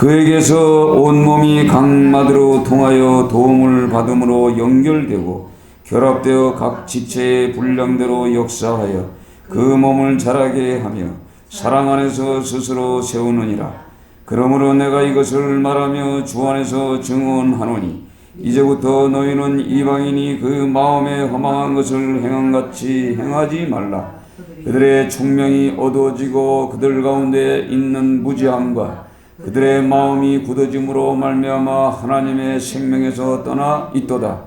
그에게서 온몸이 각마디로 통하여 도움을 받음으로 연결되고 결합되어 각 지체의 분량대로 역사하여 그 몸을 자라게 하며 사랑 안에서 스스로 세우느니라. 그러므로 내가 이것을 말하며 주 안에서 증언하노니 이제부터 너희는 이방인이 그 마음에 허망한 것을 행함같이 행하지 말라. 그들의 총명이 어두워지고 그들 가운데 있는 무지함과 그들의 마음이 굳어짐으로 말미암아 하나님의 생명에서 떠나 있도다.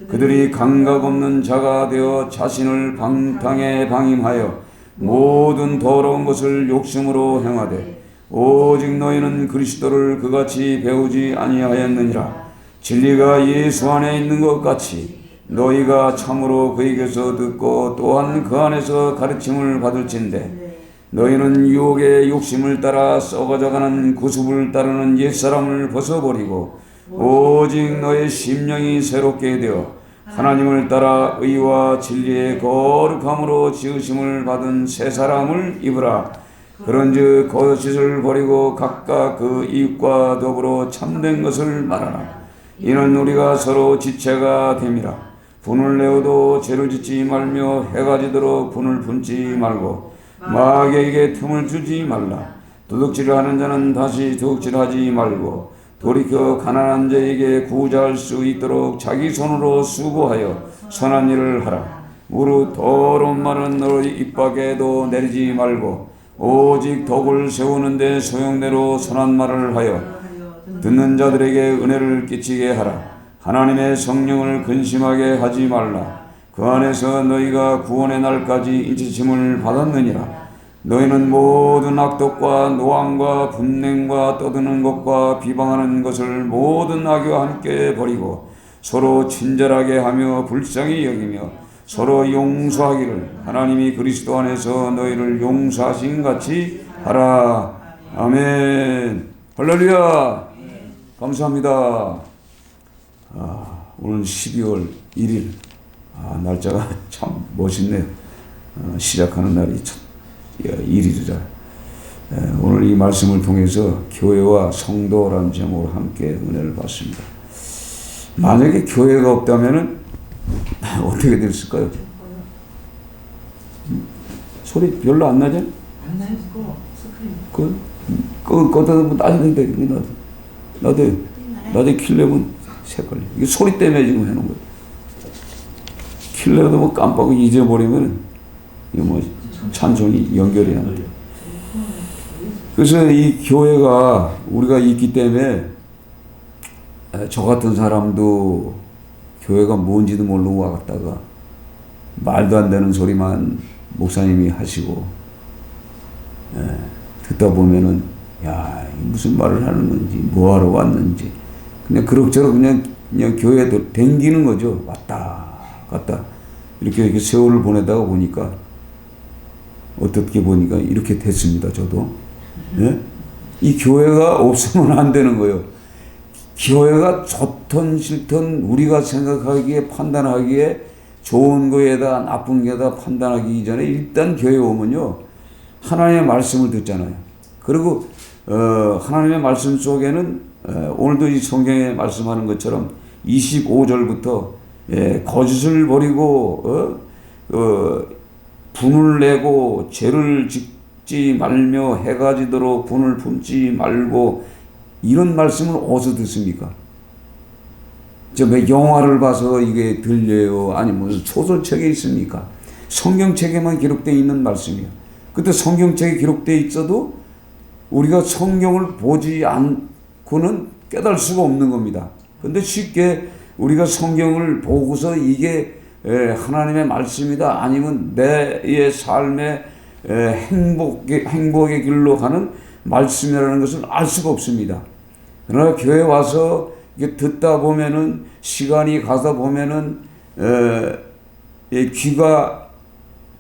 그들이 감각 없는 자가 되어 자신을 방탕에 방임하여 모든 더러운 것을 욕심으로 행하되 오직 너희는 그리스도를 그같이 배우지 아니하였느니라. 진리가 예수 안에 있는 것 같이 너희가 참으로 그에게서 듣고 또한 그 안에서 가르침을 받을진대 너희는 유혹의 욕심을 따라 썩어져가는 구습을 따르는 옛사람을 벗어버리고 오직 너의 심령이 새롭게 되어 하나님을 따라 의와 진리의 거룩함으로 지으심을 받은 새 사람을 입으라. 그런즉 거짓을 버리고 각각 그 이웃과 더불어 참된 것을 말하라. 이는 우리가 서로 지체가 됨이라. 분을 내어도 죄를 짓지 말며 해가 지도록 분을 품지 말고 마귀에게 틈을 주지 말라. 도둑질을 하는 자는 다시 도둑질하지 말고 돌이켜 가난한 자에게 구제할 수 있도록 자기 손으로 수고하여 선한 일을 하라. 무릇 더러운 말은 너희 입 밖에도 내리지 말고 오직 덕을 세우는데 소용대로 선한 말을 하여 듣는 자들에게 은혜를 끼치게 하라. 하나님의 성령을 근심하게 하지 말라. 그 안에서 너희가 구원의 날까지 인치심을 받았느니라. 너희는 모든 악독과 노함과 분냉과 떠드는 것과 비방하는 것을 모든 악의와 함께 버리고 서로 친절하게 하며 불쌍히 여기며 서로 용서하기를 하나님이 그리스도 안에서 너희를 용서하신 같이 하라. 아멘. 할렐루야. 감사합니다. 오늘 12월 1일 날짜가 참 멋있네요. 시작하는 날이 참 1일이라 오늘 이 말씀을 통해서 교회와 성도라는 제목으로 함께 은혜를 받습니다. 만약에 교회가 없다면은 어떻게 됐을까요? 소리 별로 안 나죠? 안 나요? 껐다 따지는데 나도 킬려면 색깔 이게 소리 때문에 지금 해놓은 거예요. 킬려도 뭐 깜빡 잊어버리면 이거 뭐 찬송이 연결이 안 돼요. 그래서 이 교회가 우리가 있기 때문에 저 같은 사람도 교회가 뭔지도 모르고 왔다가 말도 안 되는 소리만 목사님이 하시고 듣다 보면은 야 무슨 말을 하는 건지 뭐하러 왔는지 그냥 그럭저럭 그냥 교회에 댕기는 거죠. 왔다 갔다 이렇게 세월을 보내다가 보니까 어떻게 보니까 이렇게 됐습니다. 저도 이 교회가 없으면 안 되는 거예요. 교회가 좋든 싫든 우리가 생각하기에 판단하기에 좋은 거에다 나쁜 거에다 판단하기 이전에 일단 교회에 오면요 하나님의 말씀을 듣잖아요. 그리고 하나님의 말씀 속에는 오늘도 이 성경에 말씀하는 것처럼 25절부터 거짓을 버리고 분을 내고 죄를 짓지 말며 해가 지도록 분을 품지 말고 이런 말씀을 어디서 듣습니까? 영화를 봐서 이게 들려요? 아니 무슨 소설책에 있습니까? 성경책에만 기록되어 있는 말씀이에요. 그때 성경책에 기록되어 있어도 우리가 성경을 보지 않고는 깨달을 수가 없는 겁니다. 근데 쉽게 우리가 성경을 보고서 이게 하나님의 말씀이다 아니면 내 삶의 행복의 길로 가는 말씀이라는 것을 알 수가 없습니다. 그러나 교회 와서 이게 듣다 보면은 시간이 가다 보면은 귀가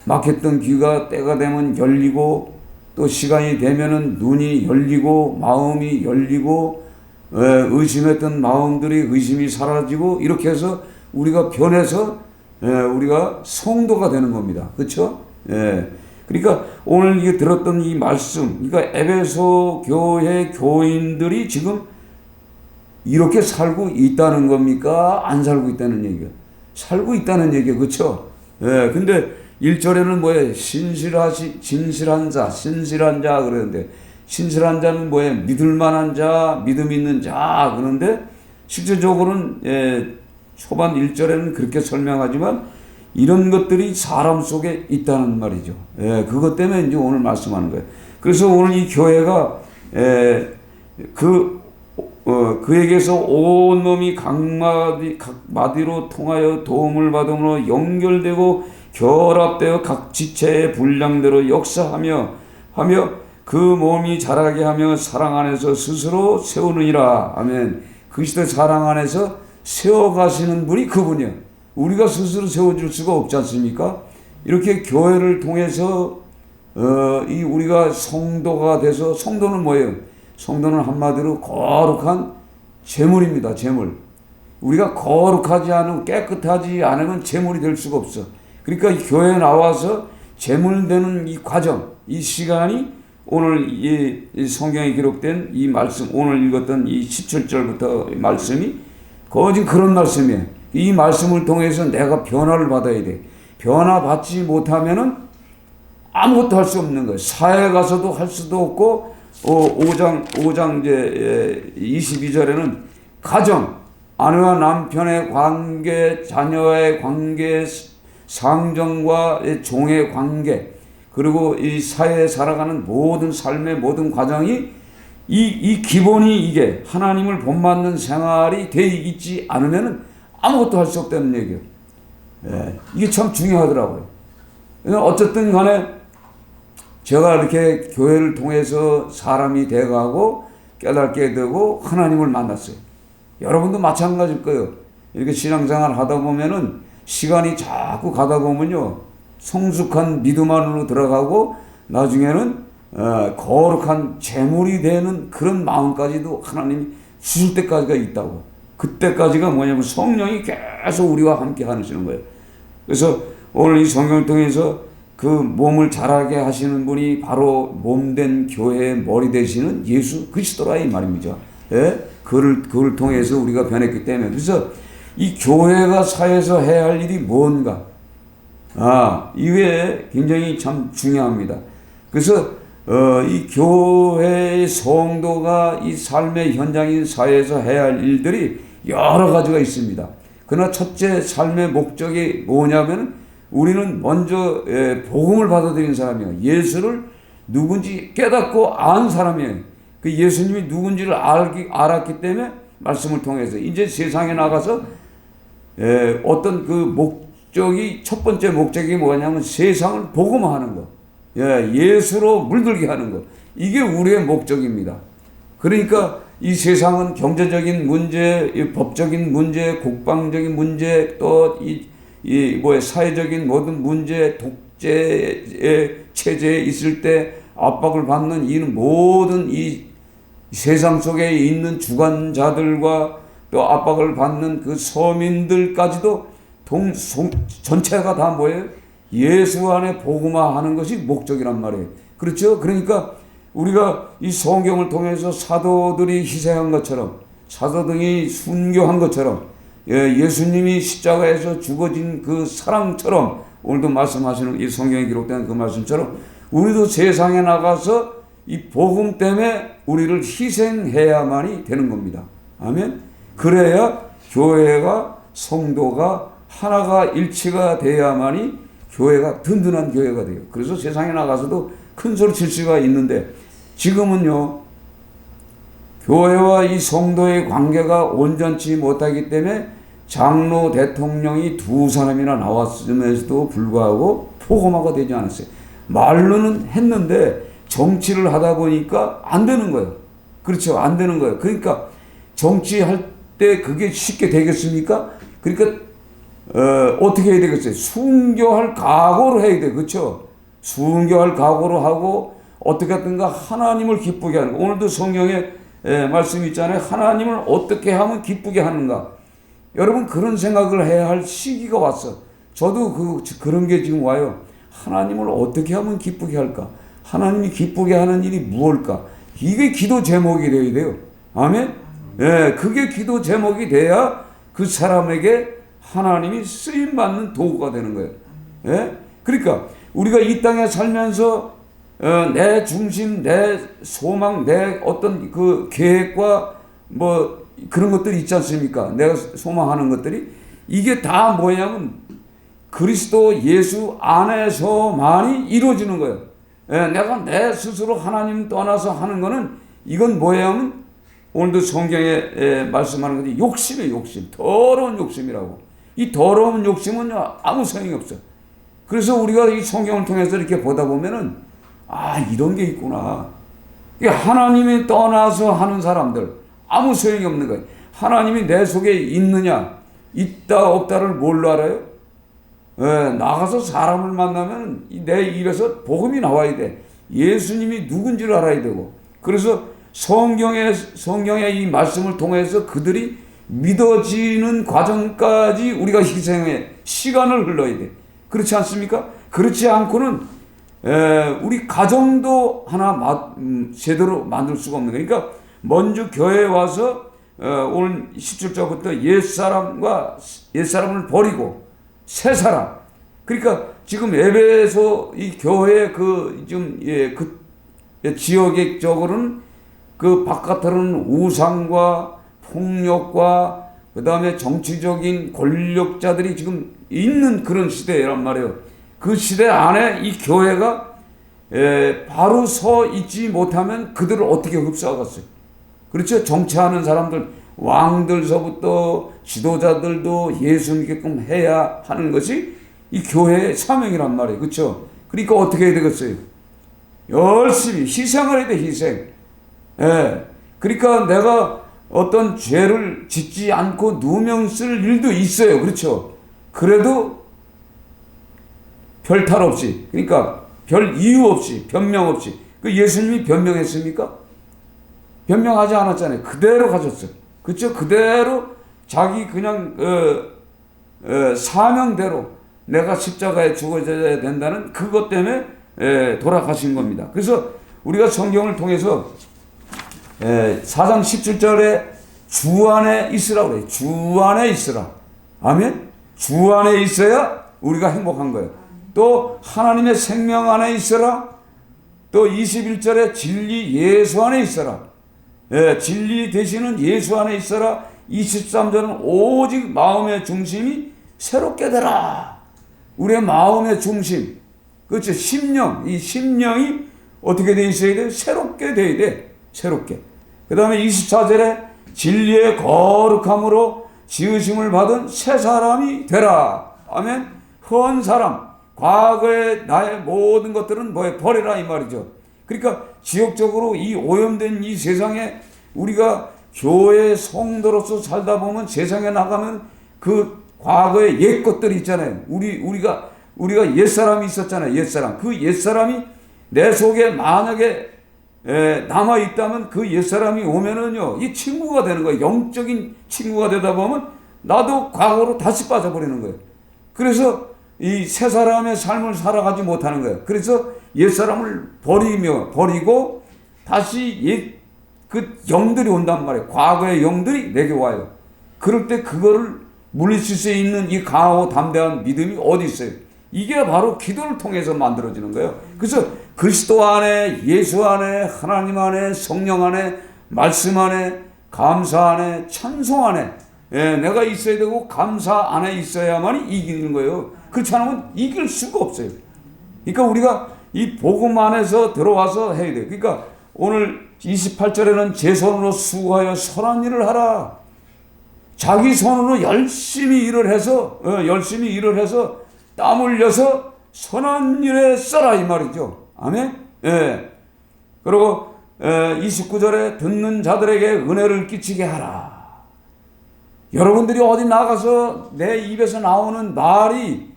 막혔던 귀가 때가 되면 열리고 또 시간이 되면은 눈이 열리고 마음이 열리고 의심했던 마음들이 의심이 사라지고 이렇게 해서 우리가 변해서 우리가 성도가 되는 겁니다. 그렇죠? 그러니까 오늘 이게 들었던 이 말씀, 그러니까 에베소 교회 교인들이 지금 이렇게 살고 있다는 겁니까? 안 살고 있다는 얘기가? 살고 있다는 얘기가, 그렇죠? 예, 근데 1절에는 뭐예요? 진실한 자 그러는데, 신실한 자는 뭐예요? 믿을만한 자, 믿음 있는 자 그러는데, 실제적으로는 초반 1절에는 그렇게 설명하지만 이런 것들이 사람 속에 있다는 말이죠. 그것 때문에 이제 오늘 말씀하는 거예요. 그래서 오늘 이 교회가 그에게서 온 몸이 각마디로 통하여 도움을 받음으로 연결되고 결합되어 각 지체의 분량대로 역사하며 그 몸이 자라게 하며 사랑 안에서 스스로 세우느니라. 아멘. 그리스도의 사랑 안에서 세워가시는 분이 그분이요. 우리가 스스로 세워줄 수가 없지 않습니까? 이렇게 교회를 통해서 우리가 성도가 돼서, 성도는 뭐예요? 성도는 한마디로 거룩한 제물입니다. 제물. 우리가 거룩하지 않으면, 깨끗하지 않으면 제물이 될 수가 없어. 그러니까 이 교회에 나와서 제물되는 이 과정, 이 시간이 오늘 이 성경에 기록된 이 말씀, 오늘 읽었던 이 17절부터 말씀이 거진 그런 말씀이에요. 이 말씀을 통해서 내가 변화를 받아야 돼. 변화받지 못하면은 아무것도 할 수 없는 거예요. 사회 가서도 할 수도 없고, 5장 이제 22절에는 가정, 아내와 남편의 관계, 자녀의 관계, 상정과 종의 관계, 그리고 이 사회에 살아가는 모든 삶의 모든 과정이 이 기본이 이게 하나님을 본받는 생활이 돼 있지 않으면은 아무것도 할 수 없다는 얘기예요. 이게 참 중요하더라고요. 어쨌든 간에 제가 이렇게 교회를 통해서 사람이 돼가고 깨닫게 되고 하나님을 만났어요. 여러분도 마찬가지일 거예요. 이렇게 신앙생활 하다 보면은 시간이 자꾸 가다 보면요, 성숙한 믿음 안으로 들어가고 나중에는 거룩한 제물이 되는 그런 마음까지도 하나님이 주실 때까지가 있다고. 그때까지가 뭐냐면 성령이 계속 우리와 함께 하시는 거예요. 그래서 오늘 이 성경을 통해서 그 몸을 자라게 하시는 분이 바로 몸된 교회의 머리 되시는 예수 그리스도라 이 말입니다. 그를 통해서 우리가 변했기 때문에. 그래서 이 교회가 사회에서 해야 할 일이 뭔가, 이게 굉장히 참 중요합니다. 그래서 이 교회의 성도가 이 삶의 현장인 사회에서 해야 할 일들이 여러 가지가 있습니다. 그러나 첫째 삶의 목적이 뭐냐면 우리는 먼저 복음을 받아들인 사람이에요. 예수를 누군지 깨닫고 안 사람이에요. 그 예수님이 누군지를 알았기 때문에 말씀을 통해서 이제 세상에 나가서 어떤 그 목적이, 첫 번째 목적이 뭐냐면 세상을 복음화하는 거, 예수로 물들게 하는 거. 이게 우리의 목적입니다. 그러니까 이 세상은 경제적인 문제, 법적인 문제, 국방적인 문제, 또 사회적인 모든 문제, 독재의 체제에 있을 때 압박을 받는 이 모든 이 세상 속에 있는 주관자들과 또 압박을 받는 그 서민들까지도 전체가 다 뭐예요? 예수 안에 복음화하는 것이 목적이란 말이에요. 그렇죠? 그러니까 우리가 이 성경을 통해서 사도들이 희생한 것처럼, 사도들이 순교한 것처럼, 예수님이 십자가에서 죽어진 그 사랑처럼, 오늘도 말씀하시는 이 성경에 기록된 그 말씀처럼 우리도 세상에 나가서 이 복음 때문에 우리를 희생해야만이 되는 겁니다. 아멘. 그래야 교회가, 성도가 하나가 일치가 돼야만이 교회가 든든한 교회가 돼요. 그래서 세상에 나가서도 큰 소리 칠 수가 있는데, 지금은요, 교회와 이 성도의 관계가 온전치 못하기 때문에 장로 대통령이 두 사람이나 나왔음에도 불구하고 포고마가 되지 않았어요. 말로는 했는데 정치를 하다 보니까 안 되는 거예요. 그렇죠? 안 되는 거예요. 그러니까 정치할 때 그게 쉽게 되겠습니까? 그러니까 어떻게 해야 되겠어요? 순교할 각오로 해야 돼. 그렇죠? 순교할 각오로 하고 어떻게 하든가 하나님을 기쁘게 하는 거. 오늘도 성경에 말씀이 있잖아요. 하나님을 어떻게 하면 기쁘게 하는가. 여러분, 그런 생각을 해야 할 시기가 왔어. 저도 그런 게 지금 와요. 하나님을 어떻게 하면 기쁘게 할까? 하나님이 기쁘게 하는 일이 무엇일까? 이게 기도 제목이 되어야 돼요. 아멘? 예, 그게 기도 제목이 돼야 그 사람에게 하나님이 쓰임받는 도구가 되는 거예요. 예? 그러니까 우리가 이 땅에 살면서 내 중심, 내 소망, 내 어떤 그 계획과 뭐 그런 것들이 있지 않습니까? 내가 소망하는 것들이 이게 다 뭐냐면 그리스도 예수 안에서만이 이루어지는 거예요. 내가 내 스스로 하나님 떠나서 하는 거는 이건 뭐냐면 오늘도 성경에 말씀하는 것이 욕심이에요. 욕심. 더러운 욕심이라고. 이 더러운 욕심은 아무 소용이 없어. 그래서 우리가 이 성경을 통해서 이렇게 보다 보면은 이런 게 있구나. 하나님이 떠나서 하는 사람들 아무 소용이 없는 거예요. 하나님이 내 속에 있느냐 있다 없다를 뭘로 알아요? 나가서 사람을 만나면 내 입에서 복음이 나와야 돼. 예수님이 누군지를 알아야 되고. 그래서 성경의 이 말씀을 통해서 그들이 믿어지는 과정까지 우리가 희생해 시간을 흘러야 돼. 그렇지 않습니까? 그렇지 않고는 우리 가정도 하나 제대로 만들 수가 없는 거예요. 그러니까 먼저 교회에 와서 오늘 17절부터 옛사람을 버리고 새 사람. 그러니까 지금 에베소 이 교회 그 지역적으로는 그 바깥으로는 우상과 폭력과 그 다음에 정치적인 권력자들이 지금 있는 그런 시대란 말이에요. 그 시대 안에 이 교회가 바로 서 있지 못하면 그들을 어떻게 흡수하겠어요? 그렇죠? 정치하는 사람들, 왕들서부터 지도자들도 예수 믿게끔 해야 하는 것이 이 교회의 사명이란 말이에요. 그렇죠? 그러니까 어떻게 해야 되겠어요? 열심히 희생을 해야 돼, 희생. 그러니까 내가 어떤 죄를 짓지 않고 누명 쓸 일도 있어요. 그렇죠? 그래도 별 탈 없이, 그러니까 별 이유 없이, 변명 없이. 그 예수님이 변명했습니까? 변명하지 않았잖아요. 그대로 가셨어요. 그렇죠? 그대로 자기 그냥 사명대로 내가 십자가에 죽어져야 된다는 그것 때문에 돌아가신 겁니다. 그래서 우리가 성경을 통해서 4장 17절에 주 안에 있으라고 그래요. 주 안에 있으라. 아멘? 주 안에 있어야 우리가 행복한 거예요. 또 하나님의 생명 안에 있으라. 또 21절에 진리 예수 안에 있어라. 진리 되시는 예수 안에 있어라. 23절은 오직 마음의 중심이 새롭게 되라. 우리의 마음의 중심. 그렇죠. 심령. 이 심령이 어떻게 돼 있어야 돼? 새롭게 돼야 돼. 새롭게. 그 다음에 24절에 진리의 거룩함으로 지으심을 받은 새 사람이 되라. 아멘. 헌 사람. 과거의 나의 모든 것들은 버리라 이 말이죠. 그러니까 지역적으로 이 오염된 이 세상에 우리가 교회 성도로서 살다 보면 세상에 나가면 그 과거의 옛 것들이 있잖아요. 우리가 옛사람이 있었잖아요. 옛사람. 그 옛사람이 내 속에 만약에 남아 있다면 그 옛사람이 오면은요, 이 친구가 되는 거예요. 영적인 친구가 되다 보면 나도 과거로 다시 빠져버리는 거예요. 그래서 이 새 사람의 삶을 살아가지 못하는 거예요. 그래서 옛사람을 버리고 다시 그 영들이 온단 말이에요. 과거의 영들이 내게 와요. 그럴 때 그거를 물리칠 수 있는 이 강하고 담대한 믿음이 어디 있어요? 이게 바로 기도를 통해서 만들어지는 거예요. 그래서 그리스도 안에, 예수 안에, 하나님 안에, 성령 안에, 말씀 안에, 감사 안에, 찬송 안에 내가 있어야 되고 감사 안에 있어야만이 이기는 거예요. 그렇지 않으면 이길 수가 없어요. 그러니까 우리가 이 복음 안에서 들어와서 해야 돼요. 그러니까 오늘 28절에는 제 손으로 수고하여 선한 일을 하라. 자기 손으로 열심히 일을 해서 땀 흘려서 선한 일에 써라 이 말이죠. 아멘. 그리고 29절에 듣는 자들에게 은혜를 끼치게 하라. 여러분들이 어디 나가서 내 입에서 나오는 말이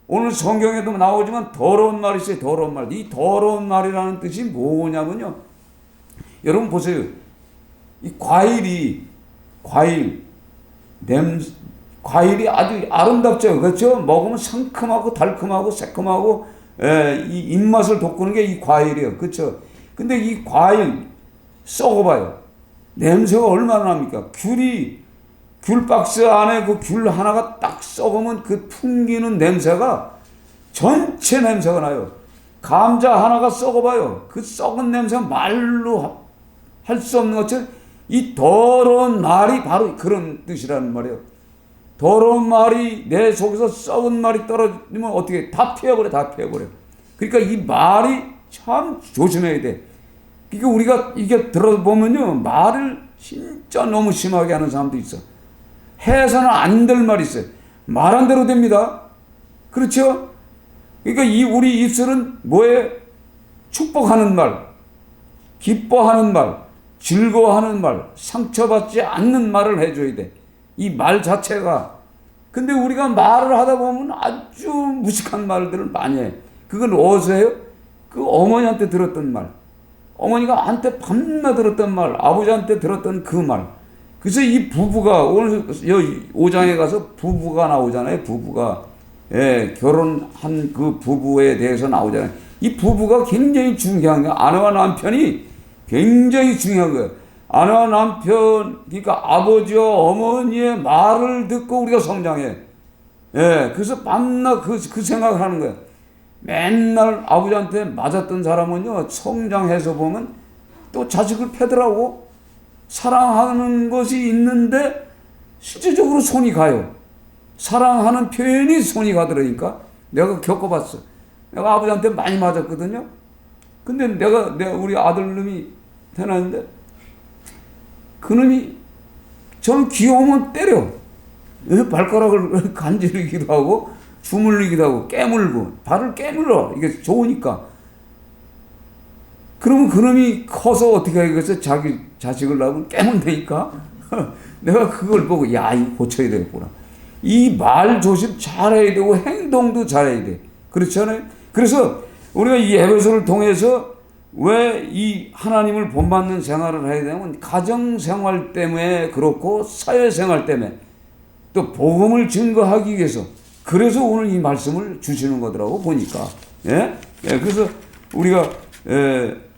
오늘 성경에도 나오지만 더러운 말이 있어요. 더러운 말. 이 더러운 말이라는 뜻이 뭐냐면요. 여러분 보세요. 이 과일 과일이 아주 아름답죠. 그렇죠? 먹으면 상큼하고 달콤하고 새콤하고 이 입맛을 돋구는 게 이 과일이에요. 그렇죠? 근데 이 과일 썩어봐요. 냄새가 얼마나 납니까? 귤 박스 안에 그 귤 하나가 딱 썩으면 그 풍기는 냄새가 전체 냄새가 나요. 감자 하나가 썩어봐요. 그 썩은 냄새가 말로 할 수 없는 것처럼 이 더러운 말이 바로 그런 뜻이라는 말이에요. 더러운 말이 내 속에서 썩은 말이 떨어지면 어떻게 다 피해버려. 그러니까 이 말이 참 조심해야 돼. 그러니까 우리가 이게 들어보면요, 말을 진짜 너무 심하게 하는 사람도 있어. 해서는 안 될 말이 있어요. 말한 대로 됩니다. 그렇죠? 그러니까 우리 입술은 뭐에 축복하는 말, 기뻐하는 말, 즐거워하는 말, 상처받지 않는 말을 해줘야 돼. 이 말 자체가. 근데 우리가 말을 하다 보면 아주 무식한 말들을 많이 해. 그건 어디서 해요? 그 어머니한테 들었던 말, 어머니가 한테 밤낮 들었던 말, 아버지한테 들었던 그 말. 그래서 이 부부가 오늘 5장에 가서 부부가 나오잖아요. 부부가 결혼한 그 부부에 대해서 나오잖아요. 이 부부가 굉장히 중요한 거예요. 아내와 남편이 굉장히 중요한 거예요. 아내와 남편, 그러니까 아버지와 어머니의 말을 듣고 우리가 성장해. 그래서 밤낮 그 생각을 하는 거예요. 맨날 아버지한테 맞았던 사람은요, 성장해서 보면 또 자식을 패더라고. 사랑하는 것이 있는데 실질적으로 손이 가요. 사랑하는 표현이 손이 가더라니까. 내가 겪어봤어. 내가 아버지한테 많이 맞았거든요. 근데 내가 우리 아들놈이 태어났는데 그놈이 저는 귀여우면 때려. 발가락을 간지르기도 하고 주물리기도 하고 깨물고 발을 깨물어. 이게 좋으니까. 그러면 그놈이 커서 어떻게 하겠어? 자기 자식을 낳으면 깨문다니까. 내가 그걸 보고 야, 이거 고쳐야 되겠구나. 이 말 조심 잘해야 되고 행동도 잘해야 돼. 그렇잖아요. 그래서 우리가 이 에베소를 통해서 왜 이 하나님을 본받는 생활을 해야 되냐면 가정생활 때문에 그렇고 사회생활 때문에 또 복음을 증거하기 위해서 그래서 오늘 이 말씀을 주시는 거더라고 보니까. 그래서 우리가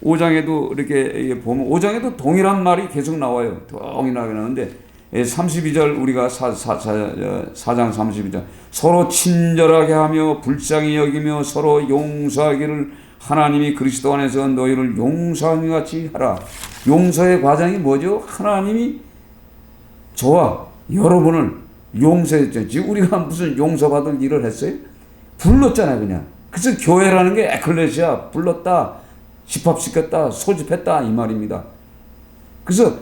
5장에도 이렇게 보면 5장에도 동일한 말이 계속 나와요. 동일하게 나오는데 32절 우리가 4장 32절 서로 친절하게 하며 불쌍히 여기며 서로 용서하기를 하나님이 그리스도 안에서 너희를 용서함과 같이 하라. 용서의 과정이 뭐죠? 하나님이 저와 여러분을 용서했죠. 지금 우리가 무슨 용서받을 일을 했어요? 불렀잖아요, 그냥. 그래서 교회라는 게 에클레시아, 불렀다, 집합시켰다, 소집했다 이 말입니다. 그래서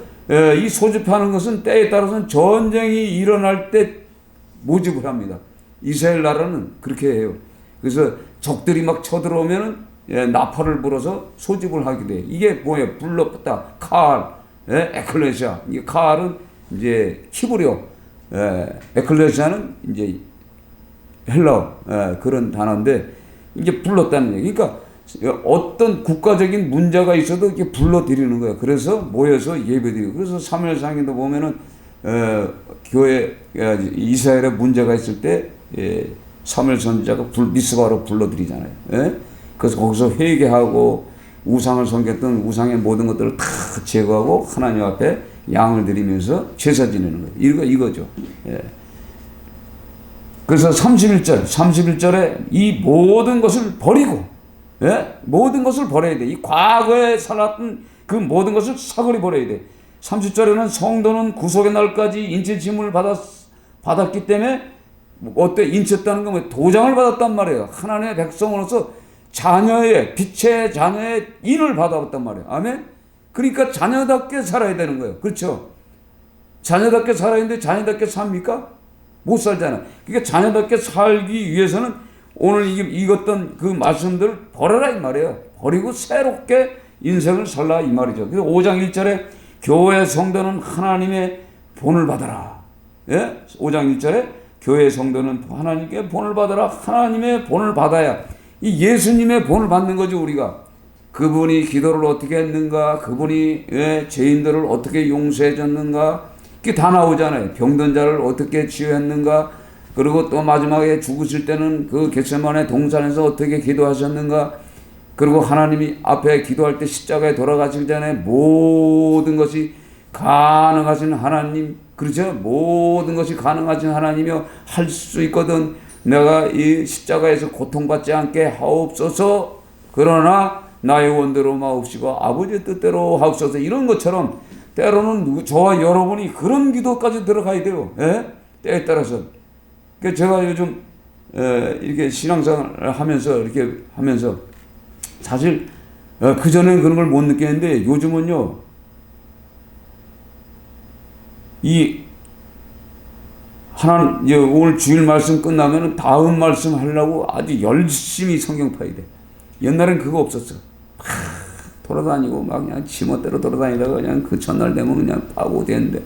이 소집하는 것은 때에 따라서는 전쟁이 일어날 때 모집을 합니다. 이스라엘 나라는 그렇게 해요. 그래서 적들이 막 쳐들어오면은 나팔을 불어서 소집을 하게 돼. 이게 뭐예요? 불렀다, 칼, 에클레시아. 이게 칼은 이제 히브리어, 에클레시아는 이제 헬라어 그런 단어인데 이게 불렀다는 얘기. 그러니까 어떤 국가적인 문제가 있어도 이렇게 불러들이는 거예요. 그래서 모여서 예배드리고. 그래서 사무엘상에도 보면은 교회 이스라엘에 문제가 있을 때 사무엘 선지자가 미스바로 불러들이잖아요. 그래서 거기서 회개하고 우상을 섬겼던 우상의 모든 것들을 다 제거하고 하나님 앞에 양을 드리면서 제사 지내는 거예요. 이거죠. 그래서 31절에 이 모든 것을 버리고, 모든 것을 버려야 돼. 이 과거에 살았던 그 모든 것을 사거리 버려야 돼. 30절에는 성도는 구속의 날까지 인체짐을 받았기 때문에 어때? 인쳤다는 건 뭐 도장을 받았단 말이에요. 하나님의 백성으로서 빛의 자녀의 인을 받아봤단 말이에요. 아멘? 그러니까 자녀답게 살아야 되는 거예요. 그렇죠? 자녀답게 살아야 되는데 자녀답게 삽니까? 못 살잖아. 그러니까 자녀답게 살기 위해서는 오늘 읽었던 그 말씀들을 버려라 이 말이에요. 버리고 새롭게 인생을 살라 이 말이죠. 그래서 5장 1절에 교회 성도는 하나님의 본을 받아라. 5장 1절에 교회 성도는 하나님께 본을 받아라. 하나님의 본을 받아야 이 예수님의 본을 받는 거죠. 우리가 그분이 기도를 어떻게 했는가, 그분이 죄인들을 어떻게 용서해 줬는가, 그게 다 나오잖아요. 병든 자를 어떻게 치유했는가, 그리고 또 마지막에 죽으실 때는 그 겟세마네 동산에서 어떻게 기도하셨는가, 그리고 하나님이 앞에 기도할 때 십자가에 돌아가시기 전에 모든 것이 가능하신 하나님, 그렇죠? 모든 것이 가능하신 하나님이여 할 수 있거든 내가 이 십자가에서 고통받지 않게 하옵소서. 그러나 나의 원대로 마옵시고 아버지의 뜻대로 하옵소서. 이런 것처럼 때로는 저와 여러분이 그런 기도까지 들어가야 돼요. 예? 때에 따라서. 그러니까 제가 요즘 이렇게 신앙생활을 하면서 이렇게 하면서 사실 그전에는 그런 걸 못 느꼈는데 요즘은요, 이 하나님 오늘 주일 말씀 끝나면 다음 말씀 하려고 아주 열심히 성경 파야 돼. 옛날엔 그거 없었어. 막 돌아다니고 막 그냥 지멋대로 돌아다니다가 그냥 그 전날 되면 그냥 파고 되는데,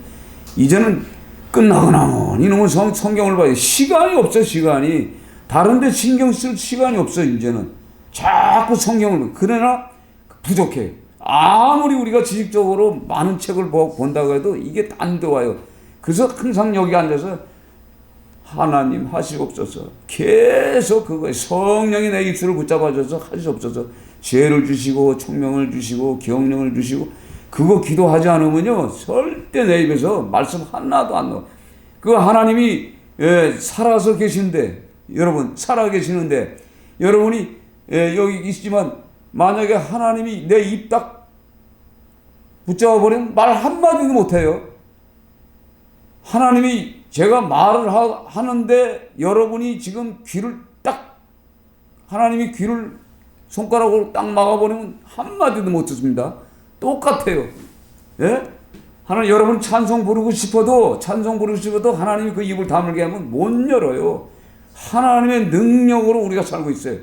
이제는 끝나고 나면 이놈은 성경을 봐야 돼. 시간이 없어. 시간이 다른 데 신경 쓸 시간이 없어. 이제는 자꾸 성경을. 그러나 부족해. 아무리 우리가 지식적으로 많은 책을 본다고 해도 이게 안 들어와요. 그래서 항상 여기 앉아서 하나님 하시옵소서. 계속 그거에 성령이 내 입술을 붙잡아줘서 하시옵소서. 지혜를 주시고 총명을 주시고 기억력을 주시고, 그거 기도하지 않으면요 절대 내 입에서 말씀 하나도 안 나와. 그 하나님이 살아서 계신데, 여러분 살아 계시는데 여러분이 여기 있지만 만약에 하나님이 내 입 딱 붙잡아 버리면 말 한마디도 못해요. 하나님이 제가 말을 하는데 여러분이 지금 귀를 딱, 하나님이 귀를 손가락으로 딱 막아버리면 한마디도 못 듣습니다. 똑같아요. 예? 하나님, 여러분 찬송 부르고 싶어도 하나님이 그 입을 다물게 하면 못 열어요. 하나님의 능력으로 우리가 살고 있어요.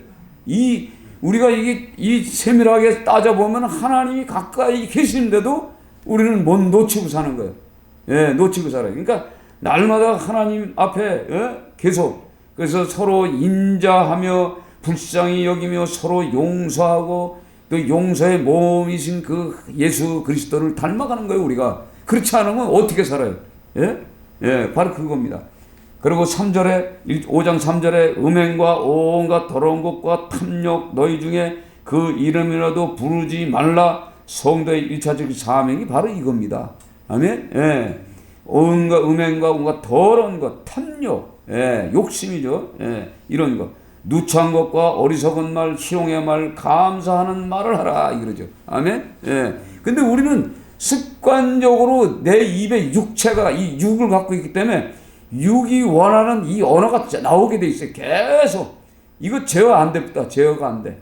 우리가 이 세밀하게 따져보면 하나님이 가까이 계시는데도 우리는 못 놓치고 사는 거예요. 예, 놓치고 살아요. 그러니까 날마다 하나님 앞에 계속, 그래서 서로 인자하며 불쌍히 여기며 서로 용서하고, 또 용서의 몸이신 그 예수 그리스도를 닮아가는 거예요. 우리가 그렇지 않으면 어떻게 살아요? 예, 바로 그겁니다. 그리고 3절에 5장 3절에 음행과 온갖 더러운 것과 탐욕 너희 중에 그 이름이라도 부르지 말라. 성도의 1차적 사명이 바로 이겁니다. 아멘. 예. 온갖 음행과 온갖 더러운 것, 탐욕, 욕심이죠. 이런 것, 누추한 것과 어리석은 말, 희롱의 말, 감사하는 말을 하라 이러죠. 아멘. 근데 우리는 습관적으로 내 입에 육체가 이 육을 갖고 있기 때문에 육이 원하는 이 언어가 나오게 돼 있어요. 계속 이거 제어 안 됩니다. 제어가 안 돼.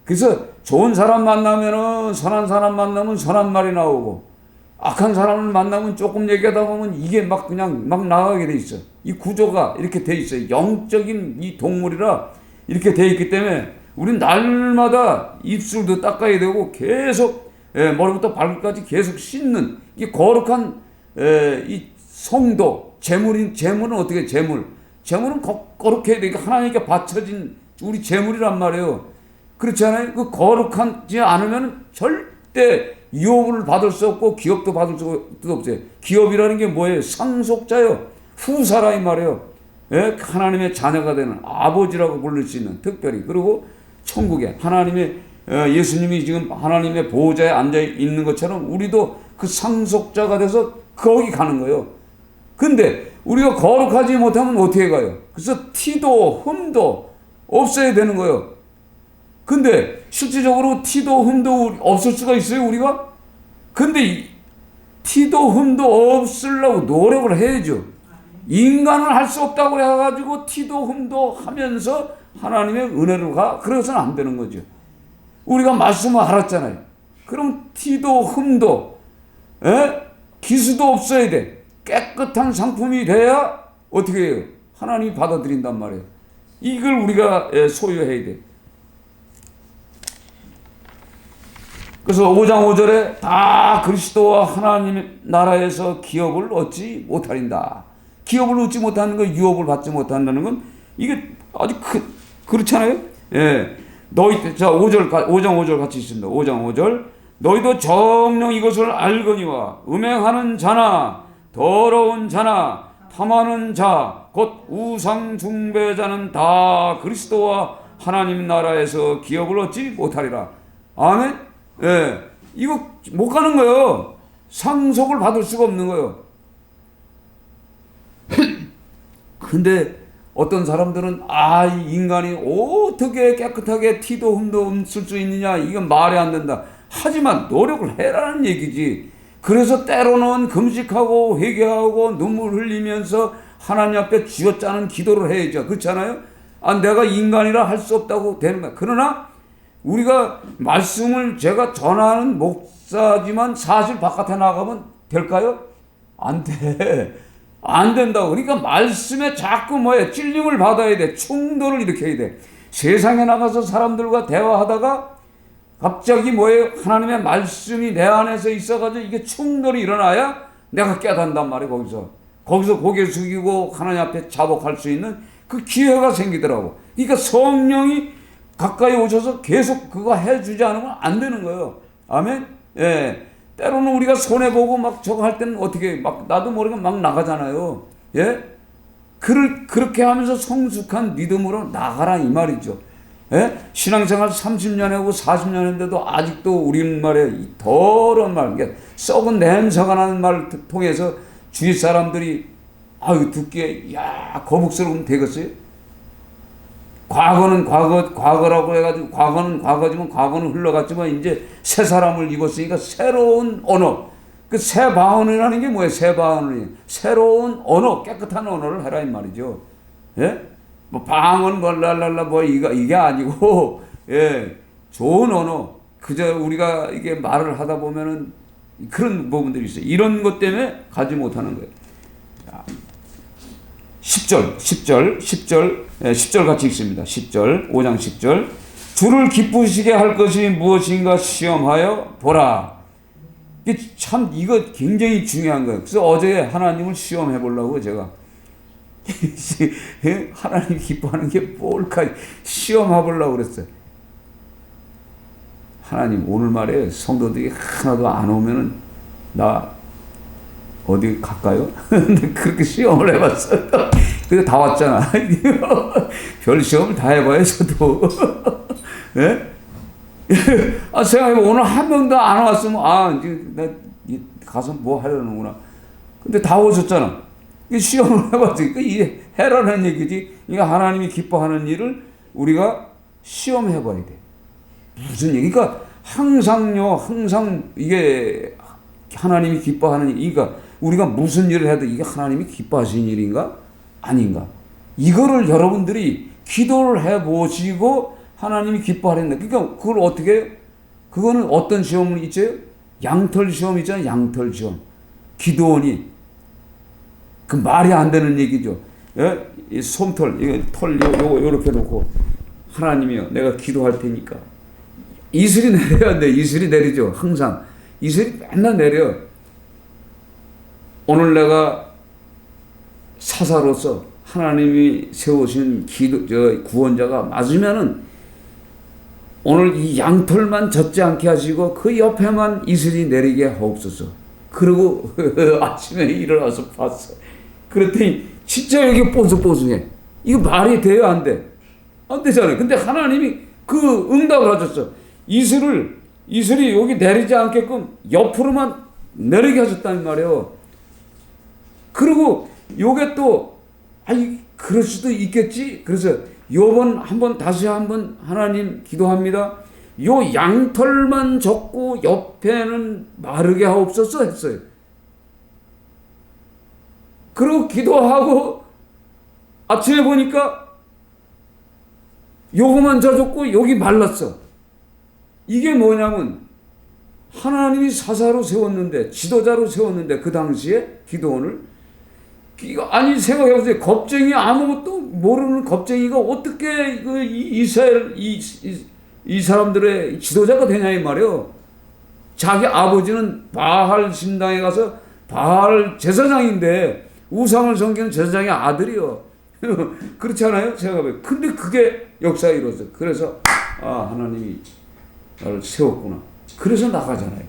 그래서 좋은 사람 만나면은, 선한 사람 만나면 선한 말이 나오고, 악한 사람을 만나면 조금 얘기하다 보면 이게 막 그냥 막 나가게 돼 있어. 이 구조가 이렇게 돼 있어요. 영적인 이 동물이라 이렇게 돼 있기 때문에 우리는 날마다 입술도 닦아야 되고 계속 머리부터 발끝까지 계속 씻는 이 거룩한 이 성도, 재물은 어떻게 재물은 거룩해야 돼. 하나님께 바쳐진 우리 재물이란 말이에요. 그렇지 않아요? 그 거룩하지 않으면 절대 유업을 받을 수 없고 기업도 받을 수 없어요. 기업이라는 게 뭐예요? 상속자요. 후사라 이 말이에요. 하나님의 자녀가 되는 아버지라고 부를 수 있는, 특별히. 그리고 천국에 하나님의 예수님이 지금 하나님의 보호자에 앉아 있는 것처럼 우리도 그 상속자가 돼서 거기 가는 거예요. 근데 우리가 거룩하지 못하면 어떻게 가요? 그래서 티도 흠도 없어야 되는 거예요. 근데 실질적으로 티도 흠도 없을 수가 있어요, 우리가? 근데 티도 흠도 없으려고 노력을 해야죠. 인간은 할 수 없다고 해가지고 티도 흠도 하면서 하나님의 은혜로 가? 그래서는 안 되는 거죠. 우리가 말씀을 알았잖아요. 그럼 티도 흠도 기수도 없어야 돼. 깨끗한 상품이 돼야 어떻게 해요? 하나님이 받아들인단 말이에요. 이걸 우리가 소유해야 돼. 그래서 5장 5절에 다 그리스도와 하나님 나라에서 기업을 얻지 못하린다. 기업을 얻지 못하는 건, 유업을 받지 못한다는 건 이게 아주 그렇잖아요. 자, 5장 5절 같이 있습니다. 5장 5절. 너희도 정녕 이것을 알거니와 음행하는 자나 더러운 자나 탐하는 자 곧 우상 숭배자는 다 그리스도와 하나님 나라에서 기업을 얻지 못하리라. 아멘. 예, 이거 못 가는 거예요. 상속을 받을 수가 없는 거예요. 근데 어떤 사람들은 이 인간이 어떻게 깨끗하게 티도 흠도 없을 수 있느냐, 이건 말이 안 된다. 하지만 노력을 해라는 얘기지. 그래서 때로는 금식하고 회개하고 눈물 흘리면서 하나님 앞에 쥐어짜는 기도를 해야죠. 그렇잖아요? 내가 인간이라 할 수 없다고 되는 거야. 그러나 우리가 말씀을 제가 전하는 목사지만 사실 바깥에 나가면 될까요? 안 돼. 안 된다고. 그러니까 말씀에 자꾸 찔림을 받아야 돼. 충돌을 일으켜야 돼. 세상에 나가서 사람들과 대화하다가 갑자기 하나님의 말씀이 내 안에서 있어가지고 이게 충돌이 일어나야 내가 깨닫는단 말이에요. 거기서 고개 숙이고 하나님 앞에 자복할 수 있는 그 기회가 생기더라고. 그러니까 성령이 가까이 오셔서 계속 그거 해주지 않으면 안 되는 거예요. 아멘? 예. 때로는 우리가 손해보고 저거 할 때는 어떻게 나도 모르게 나가잖아요. 예? 그렇게 하면서 성숙한 믿음으로 나가라 이 말이죠. 예? 신앙생활 30년 하고 40년 했는데도 아직도 우리말에 더러운 말, 그러니까 썩은 냄새가 나는 말을 통해서 주위 사람들이 듣기에 거북스러우면 되겠어요? 과거는 과거라고 해가지고 과거는 과거지만 과거는 흘러갔지만 이제 새 사람을 입었으니까 새로운 언어, 그 새 방언이라는 게 뭐예요? 새 방언이 새로운 언어, 깨끗한 언어를 해라 이 말이죠. 예? 방언 랄랄라 이게 아니고 예, 좋은 언어. 그저 우리가 이게 말을 하다 보면은 그런 부분들이 있어요. 이런 것 때문에 가지 못하는 거예요. 10절 같이 읽습니다. 10절, 5장 10절. 주를 기쁘시게 할 것이 무엇인가 시험하여 보라. 이거 굉장히 중요한 거예요. 그래서 어제 하나님을 시험해 보려고 제가 하나님 기뻐하는 게 뭘까 시험해 보려고 그랬어요. 하나님 오늘 말에 성도들이 하나도 안 오면은 나 어디 갈까요? 근데 그렇게 시험을 해봤어요. 근데 다 왔잖아. 별 시험을 다 해봐야 저도. 예? 생각해보면 오늘 한 명도 안 왔으면 이제 나 가서 뭐 하려는구나. 근데 다 오셨잖아. 시험을 해봤으니까 이게 해라는 얘기지. 그러니까 하나님이 기뻐하는 일을 우리가 시험해봐야 돼. 무슨 얘기가 항상 이게 하나님이 기뻐하는 일, 그러니까 우리가 무슨 일을 해도 이게 하나님이 기뻐하시는 일인가 아닌가, 이거를 여러분들이 기도를 해보시고 하나님이 기뻐하는데, 그러니까 그걸 어떻게, 그거는 어떤 시험을 있죠? 양털 시험 있잖아요. 양털 시험. 기도원이 그 말이 안 되는 얘기죠. 예? 이 솜털, 이거 털 요거 이렇게 놓고 하나님이요, 내가 기도할 테니까. 이슬이 내려야 돼. 이슬이 내리죠. 항상 이슬이 맨날 내려. 오늘 내가 사사로서 하나님이 세우신 구원자가 맞으면은 오늘 이 양털만 젖지 않게 하시고 그 옆에만 이슬이 내리게 하옵소서. 그리고 아침에 일어나서 봤어. 그랬더니 진짜 여기 뽀송뽀송해. 이거 말이 돼요? 안 돼? 안 되잖아요. 근데 하나님이 그 응답을 하셨어. 이슬이 여기 내리지 않게끔 옆으로만 내리게 하셨다는 말이에요. 그리고 요게 또 그럴 수도 있겠지. 그래서 다시 한번 하나님 기도합니다. 요 양털만 젖고 옆에는 마르게 하옵소서 했어요. 그리고 기도하고 아침에 보니까 요거만 젖었고 여기 말랐어. 이게 뭐냐면 하나님이 사사로 세웠는데, 지도자로 세웠는데, 그 당시에 기도원을, 생각해보세요. 겁쟁이, 아무것도 모르는 겁쟁이가 어떻게 이스라엘 이 사람들의 지도자가 되냐 이 말이에요. 자기 아버지는 바알 신당에 가서 바알 제사장인데 우상을 섬기는 제사장의 아들이요. 그렇지 않아요? 생각해보세요. 근데 그게 역사에 이루어졌어요. 그래서 하나님이 나를 세웠구나. 그래서 나가잖아요.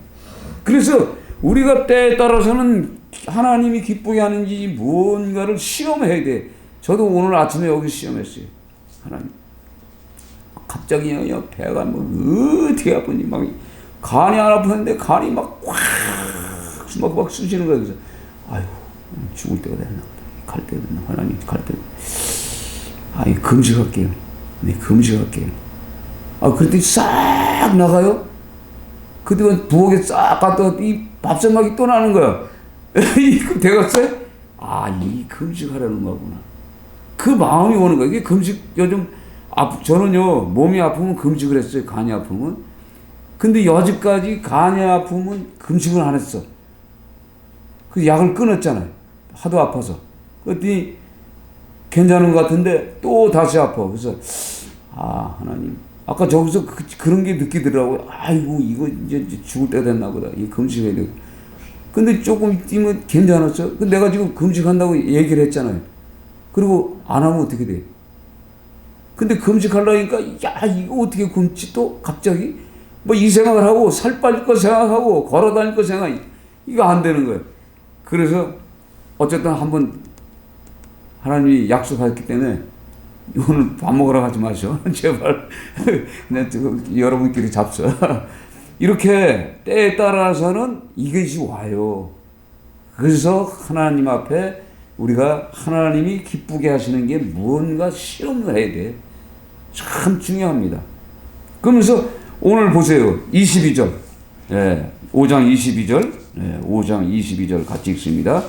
그래서 우리가 때에 따라서는 하나님이 기쁘게 하는지 무언가를 시험해야 돼. 저도 오늘 아침에 여기 시험했어요. 하나님. 갑자기 배가 뭐 어떻게 아픈지 막 간이 안 아프는데 간이 막 쑤시는 거야. 그래서 아유 죽을 때가 됐나 보다. 갈 때가 됐나. 하나님 갈 때가. 아이 금식할게요. 네 금식할게요. 그랬더니 싹 나가요. 그때는 부엌에 싹 갔다가 이 밥생각이 또 나는 거야. 이거 되겠어요? 이 금식하라는 거구나. 그 마음이 오는 거야. 이게 금식 요즘 저는요 몸이 아프면 금식을 했어요. 간이 아프면. 근데 여지까지 간이 아프면 금식을 안 했어. 그 약을 끊었잖아요. 하도 아파서. 그랬더니 괜찮은 것 같은데 또 다시 아파. 그래서 하나님 아까 저기서 그런 게 느끼더라고요. 아이고 이거 이제 죽을 때가 됐나 보다. 이 금식해야 되고. 근데 조금 뛰면 괜찮았어. 근데 내가 지금 금식한다고 얘기를 했잖아요. 그리고 안 하면 어떻게 돼? 근데 금식하려니까 이거 어떻게 굶지 또 갑자기? 뭐 이 생각을 하고 살 빠질 거 생각하고 걸어 다닐 거 생각 이거 안 되는 거예요. 그래서 어쨌든 한번 하나님이 약속했기 때문에 오늘 밥 먹으러 가지 마셔. 제발. 여러분끼리 잡숴. 이렇게 때에 따라서는 이것이 와요. 그래서 하나님 앞에 우리가 하나님이 기쁘게 하시는 게 무언가 실험을 해야 돼. 참 중요합니다. 그러면서 오늘 보세요. 22절. 5장 22절. 5장 22절 같이 읽습니다.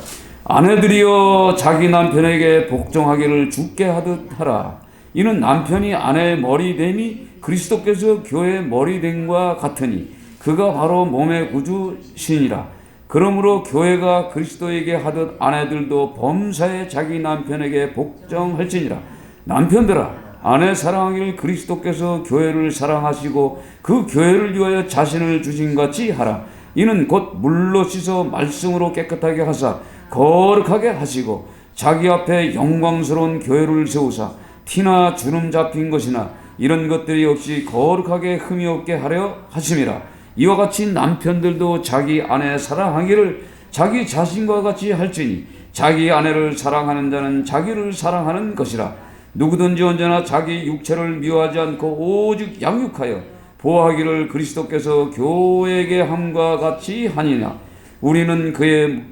아내들이여 자기 남편에게 복종하기를 주께 하듯 하라. 이는 남편이 아내의 머리됨이 그리스도께서 교회의 머리됨과 같으니 그가 바로 몸의 구주시니라. 그러므로 교회가 그리스도에게 하듯 아내들도 범사에 자기 남편에게 복종할지니라. 남편들아 아내 사랑하기를 그리스도께서 교회를 사랑하시고 그 교회를 위하여 자신을 주신 같이 하라. 이는 곧 물로 씻어 말씀으로 깨끗하게 하사 거룩하게 하시고 자기 앞에 영광스러운 교회를 세우사 티나 주름 잡힌 것이나 이런 것들이 없이 거룩하게 흠이 없게 하려 하심이라. 이와 같이 남편들도 자기 아내 사랑하기를 자기 자신과 같이 할지니 자기 아내를 사랑하는 자는 자기를 사랑하는 것이라. 누구든지 언제나 자기 육체를 미워하지 않고 오직 양육하여 보호하기를 그리스도께서 교회에게 함과 같이 하니라. 우리는 그의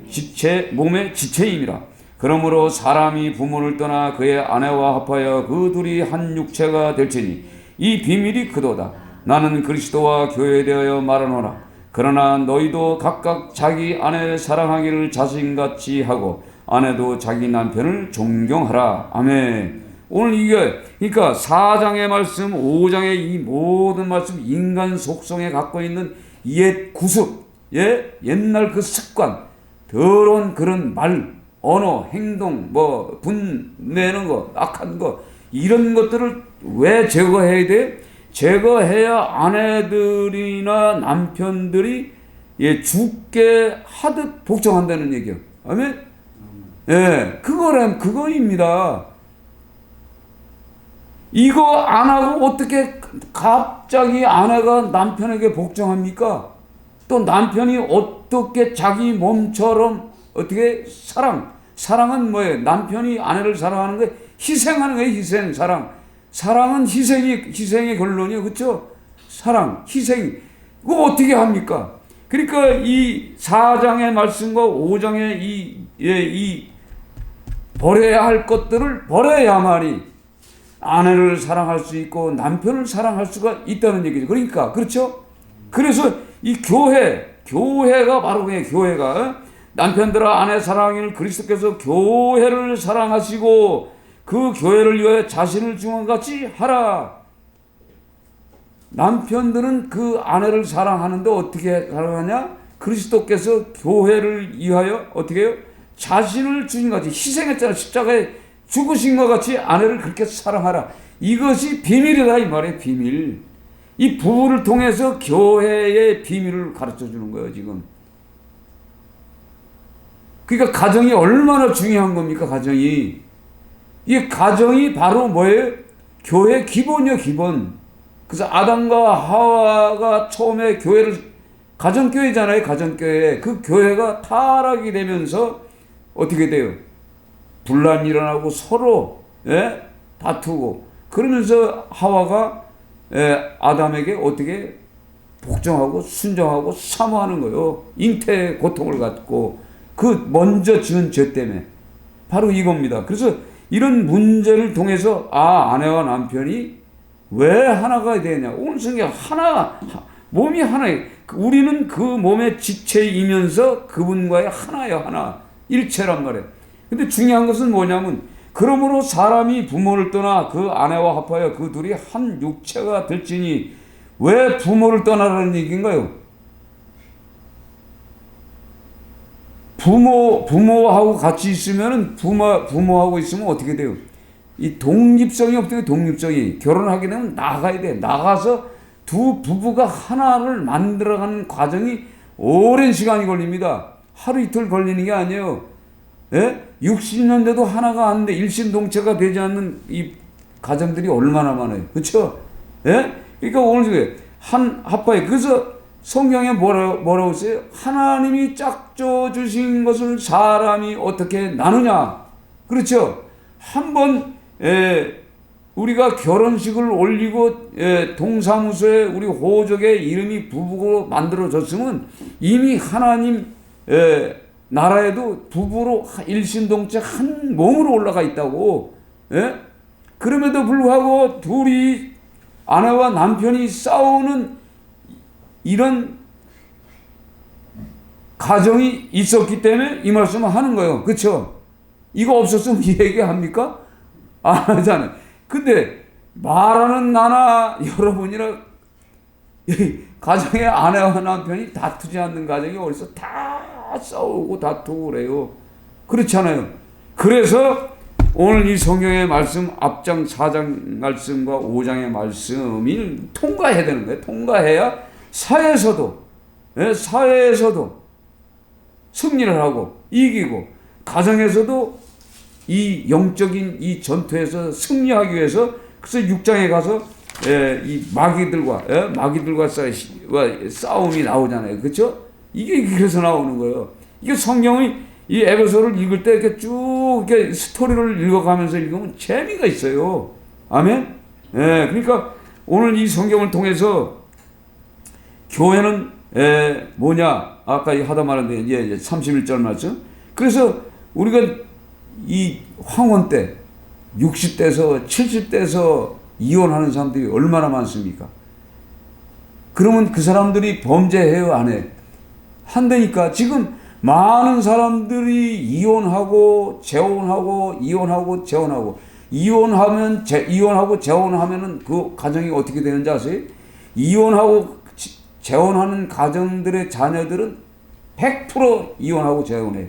몸의 지체임이라. 그러므로 사람이 부모를 떠나 그의 아내와 합하여 그 둘이 한 육체가 될지니 이 비밀이 그도다. 나는 그리스도와 교회에 대하여 말하노라. 그러나 너희도 각각 자기 아내를 사랑하기를 자신같이 하고 아내도 자기 남편을 존경하라. 아멘. 오늘 이게 그러니까 4장의 말씀 5장의 이 모든 말씀 인간 속성에 갖고 있는 옛 구습 옛날 그 습관 더러운 그런 말 언어 행동 분내는 거 악한 거 이런 것들을 왜 제거해야 돼? 제거해야 아내들이나 남편들이 죽게 하듯 복종한다는 얘기요. 아멘? 그거입니다. 이거 안 하고 어떻게 갑자기 아내가 남편에게 복종합니까? 또 남편이 어떻게 자기 몸처럼 어떻게 사랑은 뭐예요? 남편이 아내를 사랑하는 게 희생하는 거예요. 사랑은 희생의 결론이에요. 그렇죠? 사랑, 희생. 그거 어떻게 합니까? 그러니까 이 4장의 말씀과 5장의 이 버려야 할 것들을 버려야만이 아내를 사랑할 수 있고 남편을 사랑할 수가 있다는 얘기죠. 그러니까 그렇죠? 그래서 이 교회가 바로 그냥 교회가 남편들아 아내 사랑하기를 그리스도께서 교회를 사랑하시고 그 교회를 위하여 자신을 주는 같이 하라. 남편들은 그 아내를 사랑하는데 어떻게 사랑하냐? 그리스도께서 교회를 위하여 어떻게 해요? 자신을 주신 같이 희생했잖아. 십자가에 죽으신 것 같이 아내를 그렇게 사랑하라. 이것이 비밀이다 이 말이에요. 비밀. 이 부부를 통해서 교회의 비밀을 가르쳐 주는 거예요 지금. 그러니까 가정이 얼마나 중요한 겁니까? 가정이. 이 가정이 바로 뭐예요? 교회 기본이요 기본. 그래서 아담과 하와가 처음에 교회를 가정교회잖아요. 가정교회. 그 교회가 타락이 되면서 어떻게 돼요? 분란이 일어나고 서로 다투고 그러면서 하와가 아담에게 어떻게 복종하고 순종하고 사모하는 거예요. 잉태의 고통을 갖고 그 먼저 지은 죄 때문에 바로 이겁니다. 그래서 이런 문제를 통해서 아내와 남편이 왜 하나가 되냐? 오늘 성경 하나 몸이 하나예요. 우리는 그 몸의 지체이면서 그분과의 하나예요. 하나 일체란 말이에요. 근데 중요한 것은 뭐냐면 그러므로 사람이 부모를 떠나 그 아내와 합하여 그 둘이 한 육체가 될지니 왜 부모를 떠나라는 얘기인가요? 부모하고 같이 있으면은 부모하고 있으면 어떻게 돼요? 이 독립성이 없대요. 독립성이. 결혼하게 되면 나가야 돼. 나가서 두 부부가 하나를 만들어가는 과정이 오랜 시간이 걸립니다. 하루 이틀 걸리는 게 아니에요. 60년 돼도 하나가 안 돼. 일심동체가 되지 않는 이 가정들이 얼마나 많아요. 그렇죠? 그러니까 오늘 한 합하에 그래서 성경에 뭐라고 했어요? 하나님이 짝져 주신 것을 사람이 어떻게 나누냐? 그렇죠? 한번 우리가 결혼식을 올리고 동사무소에 우리 호적의 이름이 부부로 만들어졌으면 이미 하나님 나라에도 부부로 일심동체 한 몸으로 올라가 있다고. 그럼에도 불구하고 둘이 아내와 남편이 싸우는 이런 가정이 있었기 때문에 이 말씀을 하는 거예요. 그렇죠? 이거 없었으면 이 얘기 합니까? 안 하잖아요. 근데 말하는 나나 여러분이나 가정의 아내와 남편이 다투지 않는 가정이 어디서 다 싸우고 다투고 그래요. 그렇잖아요. 그래서 오늘 이 성경의 말씀 앞장 4장 말씀과 5장의 말씀을 통과해야 되는 거예요. 통과해야 사회에서도 승리를 하고 이기고 가정에서도 이 영적인 이 전투에서 승리하기 위해서 그래서 6장에 가서 이 마귀들과 싸움이 나오잖아요. 그렇죠? 이게 그래서 나오는 거예요. 이게 성경의 이 에베소를 읽을 때 이렇게 쭉 이렇게 스토리를 읽어가면서 읽으면 재미가 있어요. 아멘. 그러니까 오늘 이 성경을 통해서 교회는 뭐냐? 아까 하다 말한데 이제 31절 말씀. 그래서 우리가 이 황혼 때 60대에서 70대에서 이혼하는 사람들이 얼마나 많습니까? 그러면 그 사람들이 범죄해요, 안 해? 한다니까. 지금 많은 사람들이 이혼하고 재혼하고 이혼하고 재혼하고 이혼하고 재혼하면은 그 가정이 어떻게 되는지 아세요? 이혼하고 재혼하는 가정들의 자녀들은 100% 이혼하고 재혼해.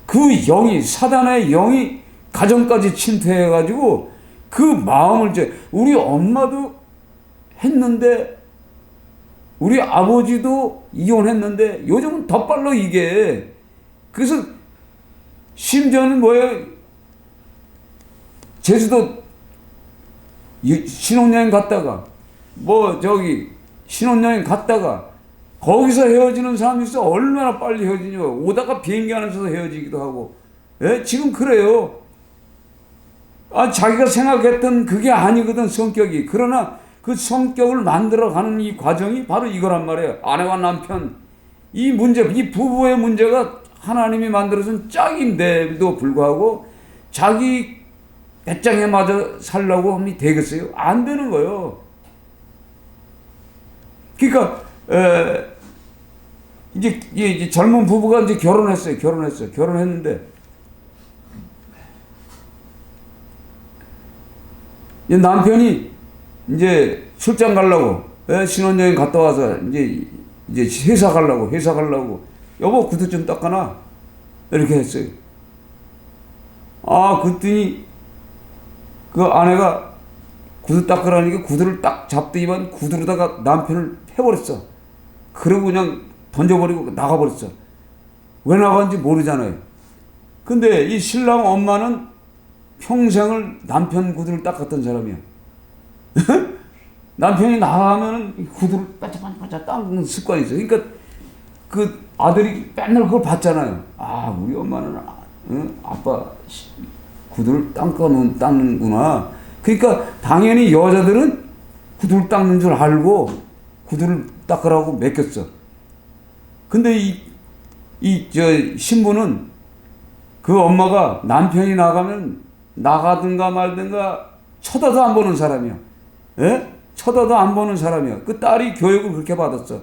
그 영이 사단의 영이 가정까지 침투해가지고 그 마음을 우리 엄마도 했는데 우리 아버지도 이혼했는데 요즘은 덧발로 이게 그래서 심지어는 뭐예요? 제주도 신혼여행 갔다가 신혼여행 갔다가 거기서 헤어지는 사람이 있어. 얼마나 빨리 헤어지냐. 오다가 비행기 안에서 헤어지기도 하고. 지금 그래요. 자기가 생각했던 그게 아니거든, 성격이. 그러나 그 성격을 만들어가는 이 과정이 바로 이거란 말이에요. 아내와 남편. 이 문제, 이 부부의 문제가 하나님이 만들어준 짝인데도 불구하고 자기 배짱에 맞아 살려고 하면 되겠어요? 안 되는 거예요. 그러니까, 이제 젊은 부부가 이제 결혼했는데, 남편이 이제 출장 가려고, 신혼여행 갔다 와서 이제 회사 가려고, 여보, 구두 좀 닦아놔. 이렇게 했어요. 그랬더니 그 아내가 구두 닦으라니까 구두를 딱 잡더니만 구두로다가 남편을 패버렸어. 그러고 그냥 던져버리고 나가버렸어. 왜 나간지 모르잖아요. 근데 이 신랑 엄마는 평생을 남편 구두를 닦았던 사람이야. 남편이 나가면 구두를 반짝반짝 닦는 습관이 있어요. 그러니까 그 아들이 맨날 그걸 봤잖아요. 아, 우리 엄마는 아빠 구두를 닦는구나. 그러니까 당연히 여자들은 구두를 닦는 줄 알고 구두를 닦으라고 맡겼어. 근데 저 신부는 그 엄마가 남편이 나가면 나가든가 말든가 쳐다도 안 보는 사람이야. 예? 쳐다도 안 보는 사람이야. 그 딸이 교육을 그렇게 받았어.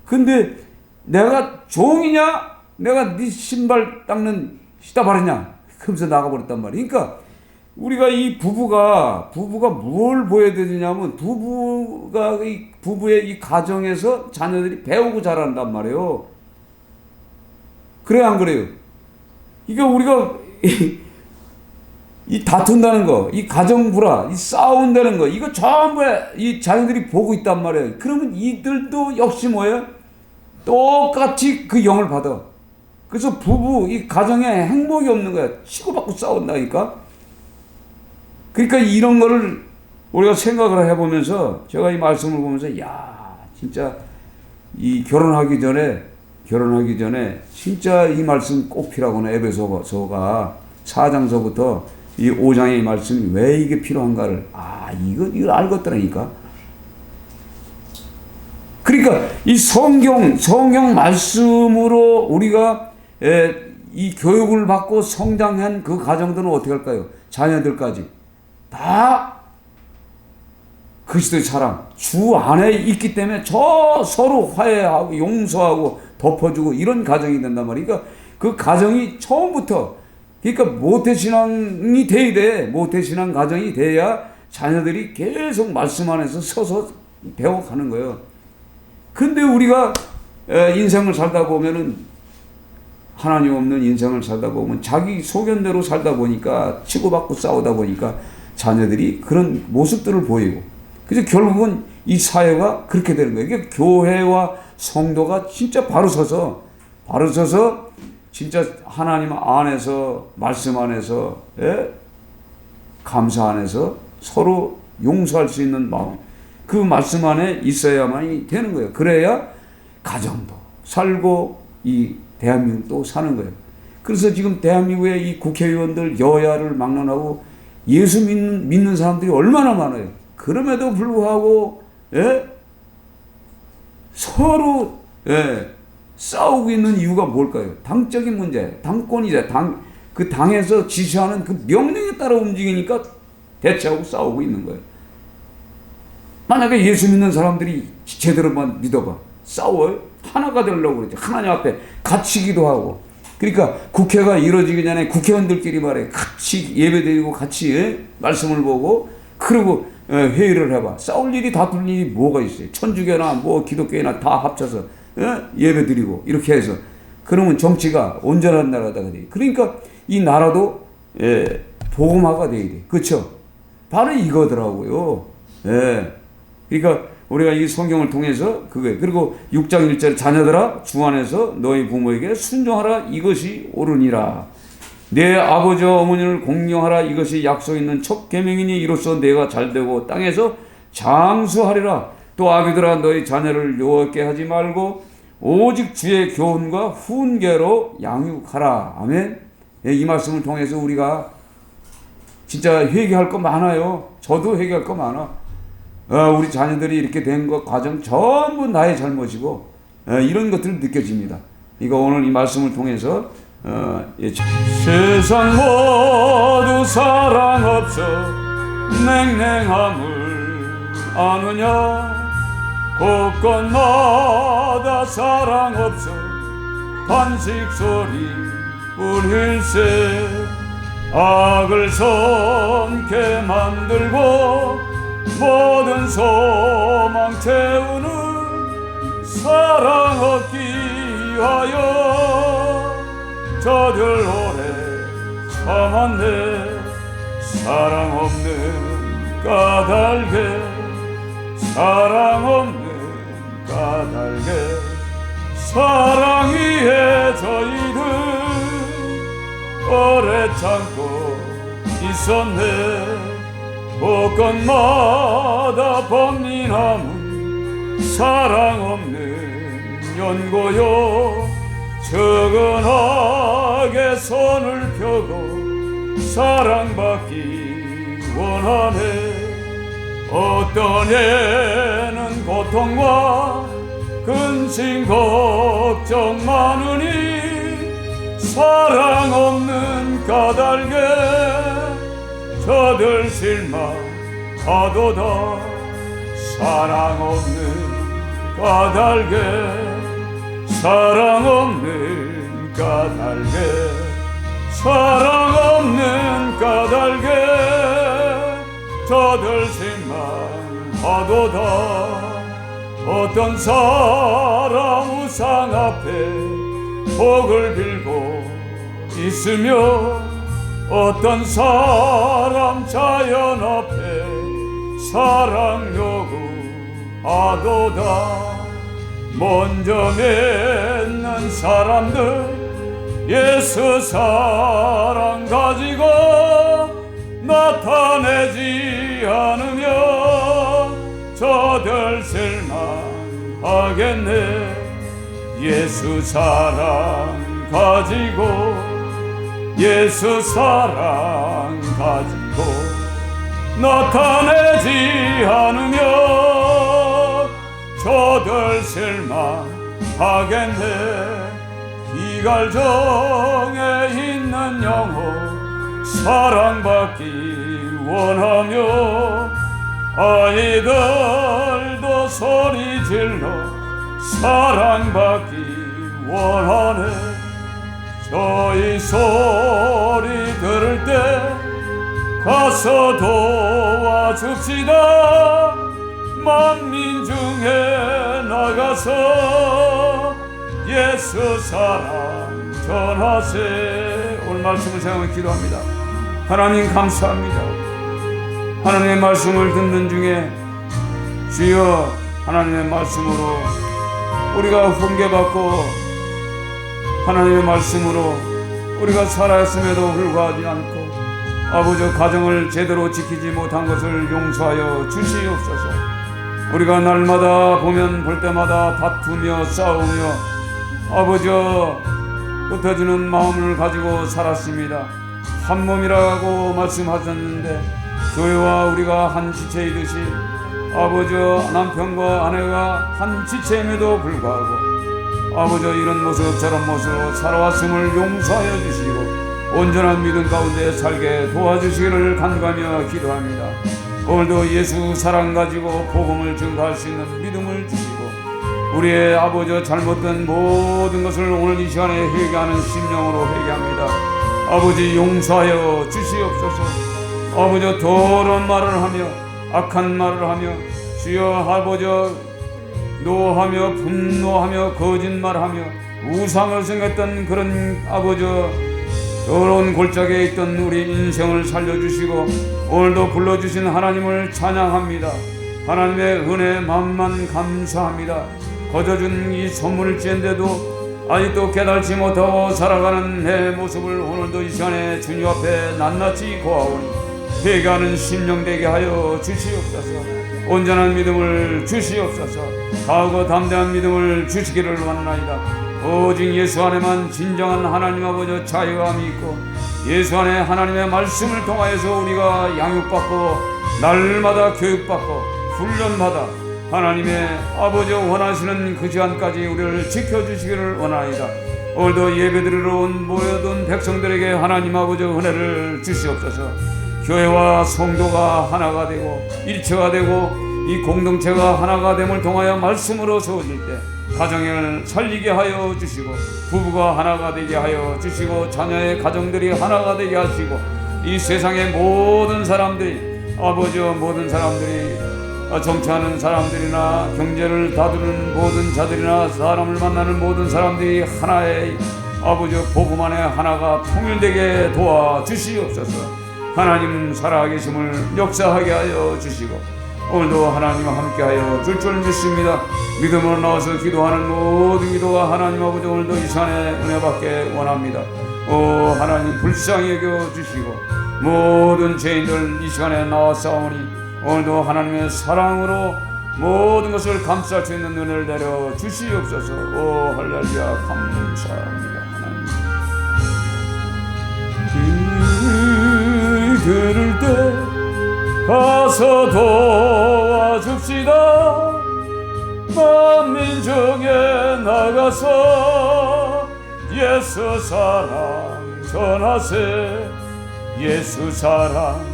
근데 내가 종이냐? 내가 네 신발 닦는 시다바르냐? 그러면서 나가버렸단 말이야. 그러니까 우리가 이 부부가 뭘 보여야 되냐면 부부의 이 가정에서 자녀들이 배우고 자란단 말이에요. 그래 안 그래요? 그러니까 우리가 이 다툰다는 거, 이 가정 불화, 이 싸운다는 거, 이거 전부 이 자녀들이 보고 있단 말이에요. 그러면 이들도 역시 뭐예요? 똑같이 그 영을 받아. 그래서 부부, 이 가정에 행복이 없는 거야. 치고받고 싸운다니까. 그러니까 이런 거를 우리가 생각을 해보면서 제가 이 말씀을 보면서 야, 진짜 이 결혼하기 전에 진짜 이 말씀 꼭 필요하구나. 에베소서가 4장서부터 이 5장의 말씀이 왜 이게 필요한가를 이걸 알겠더라니까. 그러니까 이 성경 말씀으로 우리가 이 교육을 받고 성장한 그 가정들은 어떻게 할까요? 자녀들까지 다 그리스도의 사랑 주 안에 있기 때문에 서로 화해하고 용서하고 덮어주고 이런 가정이 된단 말이야. 그러니까 그 가정이 처음부터 그러니까 모태신앙이 돼야 돼. 모태신앙 가정이 돼야 자녀들이 계속 말씀 안에서 서서 배워가는 거예요. 근데 우리가 인생을 살다 보면은 하나님 없는 인생을 살다 보면 자기 소견대로 살다 보니까 치고받고 싸우다 보니까 자녀들이 그런 모습들을 보이고 그래서 결국은 이 사회가 그렇게 되는 거예요. 그러니까 교회와 성도가 진짜 바로 서서 진짜 하나님 안에서 말씀 안에서 감사 안에서 서로 용서할 수 있는 마음 그 말씀 안에 있어야만이 되는 거예요. 그래야 가정도 살고 이 대한민국도 사는 거예요. 그래서 지금 대한민국의 이 국회의원들 여야를 막론하고 예수 믿는 사람들이 얼마나 많아요. 그럼에도 불구하고 서로 싸우고 있는 이유가 뭘까요? 당적인 문제, 당권이자 그 당에서 지시하는 그 명령에 따라 움직이니까 대체하고 싸우고 있는 거예요. 만약에 예수 믿는 사람들이 제대로만 믿어봐. 싸워요? 하나가 되려고 그러죠. 하나님 앞에 같이 기도하고. 그러니까 국회가 이루어지기 전에 국회의원들끼리 말해. 같이 예배드리고 같이 말씀을 보고 그리고 회의를 해봐. 싸울 일이 다툴 일이 뭐가 있어요. 천주교나 뭐 기독교나 다 합쳐서 예배드리고 이렇게 해서 그러면 정치가 온전한 나라가 돼. 그러니까 이 나라도 복음화가 돼야 돼. 그렇죠? 바로 이거더라고요. 그러니까 우리가 이 성경을 통해서 그거예요. 그리고 6장 1절 자녀들아 주 안에서 너희 부모에게 순종하라 이것이 옳으니라. 내 아버지와 어머니를 공경하라 이것이 약속 있는 첫 계명이니 이로써 내가 잘되고 땅에서 장수하리라. 또 아비들아 너희 자녀를 요하게 하지 말고 오직 주의 교훈과 훈계로 양육하라. 아멘. 이 말씀을 통해서 우리가 진짜 회개할 거 많아요. 저도 회개할 거 많아. 우리 자녀들이 이렇게 된 것 과정 전부 나의 잘못이고 이런 것들을 느껴집니다. 이거 오늘 이 말씀을 통해서 세상 모두 사랑 없어 냉랭함을 아느냐 곳곳마다 사랑 없어 단식 소리 뿐일세 악을 손게 만들고 모든 소망 채우는 사랑 얻기 위하여 저들 오래 참았네 사랑 없는 까닭에 사랑 없는 까닭에 사랑 위에 저희들 오래 참고 있었네 곳곳마다 범민함은 사랑 없는 연고요. 적은하게 손을 펴고 사랑받기 원하네. 어떤 애는 고통과 근심 걱정 많으니 사랑 없는 까닭에 저들 실망하도다. 사랑 없는 까닭에 사랑 없는 까닭에 사랑 없는 까닭에 저들 실망하도다. 어떤 사람 우상 앞에 복을 빌고 있으며 어떤 사람 자연 앞에 사랑 요구하도다. 먼저 맺는 사람들 예수 사랑 가지고 나타내지 않으며 저들 실망하겠네. 예수 사랑 가지고 예수 사랑 가지고 나타내지 않으며 저들 실망하겠네. 기갈정에 있는 영혼 사랑받기 원하며 아이들도 소리 질러 사랑받기 원하네. 저희 소리 들을 때 가서 도와줍시다. 만민 중에 나가서 예수 사랑 전하세. 오늘 말씀을 생각하며 기도합니다. 하나님 감사합니다. 하나님의 말씀을 듣는 중에 주여 하나님의 말씀으로 우리가 훈계받고 하나님의 말씀으로 우리가 살아있음에도 불구하지 않고 아버지 가정을 제대로 지키지 못한 것을 용서하여 주시옵소서. 우리가 날마다 보면 볼 때마다 다투며 싸우며 아버지 흩어지는 마음을 가지고 살았습니다. 한 몸이라고 말씀하셨는데 교회와 우리가 한 지체이듯이 아버지 남편과 아내가 한 지체임에도 불구하고 아버지 이런 모습 저런 모습으로 살아왔음을 용서하여 주시고 온전한 믿음 가운데 살게 도와주시기를 간구하며 기도합니다. 오늘도 예수 사랑 가지고 복음을 증거할 수 있는 믿음을 주시고 우리의 아버지 잘못된 모든 것을 오늘 이 시간에 회개하는 심령으로 회개합니다. 아버지 용서하여 주시옵소서. 아버지 더러운 말을 하며 악한 말을 하며 주여 아버지 노하며 분노하며 거짓말하며 우상을 생겼던 그런 아버지 더러운 골짜기에 있던 우리 인생을 살려주시고 오늘도 불러주신 하나님을 찬양합니다. 하나님의 은혜 만만 감사합니다. 거저준 이 선물일지인데도 아직도 깨달지 못하고 살아가는 내 모습을 오늘도 이 시간에 주님 앞에 낱낱이 고하오니 회개하는 심령 되게 하여 주시옵소서. 온전한 믿음을 주시옵소서. 강하고 담대한 믿음을 주시기를 원하나이다. 오직 예수 안에만 진정한 하나님 아버지 자유함이 있고 예수 안에 하나님의 말씀을 통하여서 우리가 양육받고 날마다 교육받고 훈련받아 하나님의 아버지 원하시는 그 시간까지 우리를 지켜주시기를 원하나이다. 오늘도 예배드리러 온 모여든 백성들에게 하나님 아버지 은혜를 주시옵소서. 교회와 성도가 하나가 되고 일체가 되고 이 공동체가 하나가 됨을 통하여 말씀으로 세워질 때 가정을 살리게 하여 주시고 부부가 하나가 되게 하여 주시고 자녀의 가정들이 하나가 되게 하시고 이 세상의 모든 사람들이 아버지 모든 사람들이 정치하는 사람들이나 경제를 다루는 모든 자들이나 사람을 만나는 모든 사람들이 하나의 아버지 복음 안에 하나가 통일되게 도와주시옵소서. 하나님 살아계심을 역사하게 하여 주시고 오늘도 하나님과 함께하여 줄 믿습니다. 믿음으로 나와서 기도하는 모든 기도가 하나님 아버지 오늘도 이 시간에 은혜 받게 원합니다. 오 하나님 불쌍히 여겨 주시고 모든 죄인들 이 시간에 나왔사오니 오늘도 하나님의 사랑으로 모든 것을 감쌀 수 있는 눈을 내려 주시옵소서. 오 할렐루야, 감사합니다. 하나님 들을 때 가서 도와줍시다. 만민중에 나가서 예수 사랑 전하세. 예수 사랑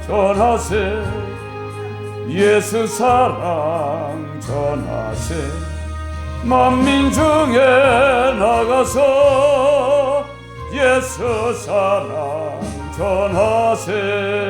전하세. 예수 사랑 전하세. 만민중에 나가서 예수 사랑 전하세.